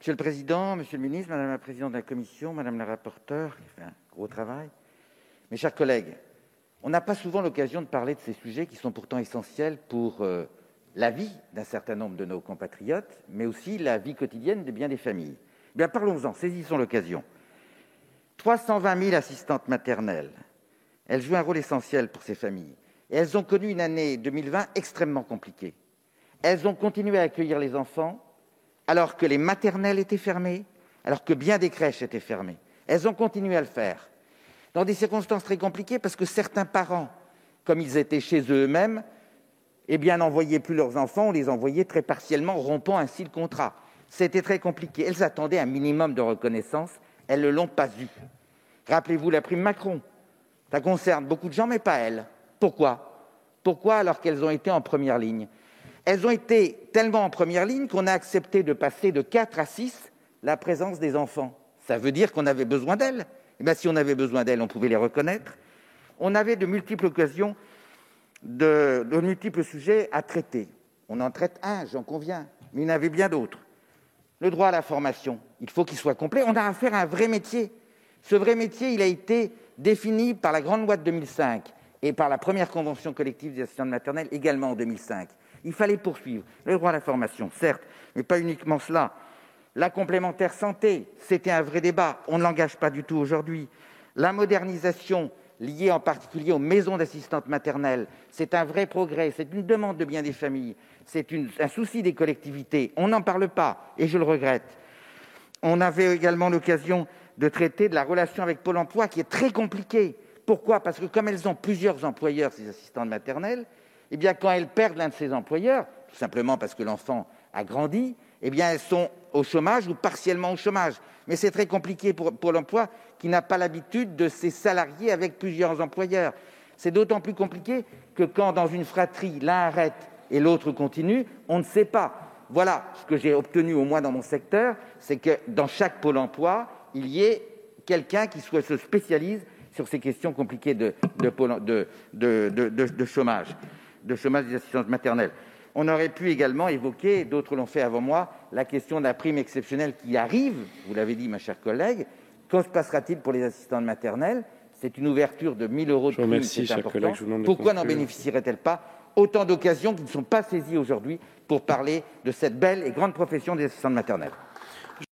Monsieur le président, monsieur le ministre, madame la présidente de la commission, madame la rapporteure, qui fait un gros travail, mes chers collègues, on n'a pas souvent l'occasion de parler de ces sujets qui sont pourtant essentiels pour la vie d'un certain nombre de nos compatriotes, mais aussi la vie quotidienne de bien des familles. Eh bien, parlons-en, saisissons l'occasion. 320 000 assistantes maternelles, elles jouent un rôle essentiel pour ces familles. Et elles ont connu une année 2020 extrêmement compliquée. Elles ont continué à accueillir les enfants alors que les maternelles étaient fermées, alors que bien des crèches étaient fermées. Elles ont continué à le faire dans des circonstances très compliquées parce que certains parents, comme ils étaient chez eux-mêmes, eh bien, n'envoyaient plus leurs enfants, on les envoyait très partiellement, rompant ainsi le contrat. C'était très compliqué. Elles attendaient un minimum de reconnaissance, elles ne l'ont pas eu. Rappelez-vous la prime Macron. Ça concerne beaucoup de gens, mais pas elles. Pourquoi alors qu'elles ont été en première ligne? Elles ont été tellement en première ligne qu'on a accepté de passer de 4 à 6 la présence des enfants. Ça veut dire qu'on avait besoin d'elles. Eh bien, si on avait besoin d'elles, on pouvait les reconnaître. On avait de multiples occasions, de multiples sujets à traiter. On en traite un, j'en conviens, mais il y en avait bien d'autres. Le droit à la formation, il faut qu'il soit complet. On a affaire à un vrai métier. Ce vrai métier, il a été défini par la grande loi de 2005 et par la première convention collective des assistantes maternelles également en 2005. Il fallait poursuivre. Le droit à la formation, certes, mais pas uniquement cela. La complémentaire santé, c'était un vrai débat. On ne l'engage pas du tout aujourd'hui. La modernisation liée en particulier aux maisons d'assistantes maternelles, c'est un vrai progrès. C'est une demande de bien des familles. C'est un souci des collectivités. On n'en parle pas et je le regrette. On avait également l'occasion de traiter de la relation avec Pôle emploi qui est très compliquée. Pourquoi ? Parce que comme elles ont plusieurs employeurs, ces assistantes maternelles, eh bien, quand elles perdent l'un de ces employeurs, tout simplement parce que l'enfant a grandi, eh bien, elles sont au chômage ou partiellement au chômage. Mais c'est très compliqué pour Pôle emploi qui n'a pas l'habitude de ses salariés avec plusieurs employeurs. C'est d'autant plus compliqué que quand, dans une fratrie, l'un arrête et l'autre continue, on ne sait pas. Voilà ce que j'ai obtenu, au moins dans mon secteur, c'est que dans chaque Pôle emploi, il y ait quelqu'un qui se spécialise sur ces questions compliquées de chômage des assistantes maternelles. On aurait pu également évoquer, d'autres l'ont fait avant moi, la question de la prime exceptionnelle qui arrive, vous l'avez dit, ma chère collègue. Que se passera-t-il pour les assistantes maternelles ? C'est une ouverture de 1 000 € de prime, c'est important. Pourquoi n'en bénéficierait-elle pas ? Autant d'occasions qui ne sont pas saisies aujourd'hui pour parler de cette belle et grande profession des assistantes maternelles.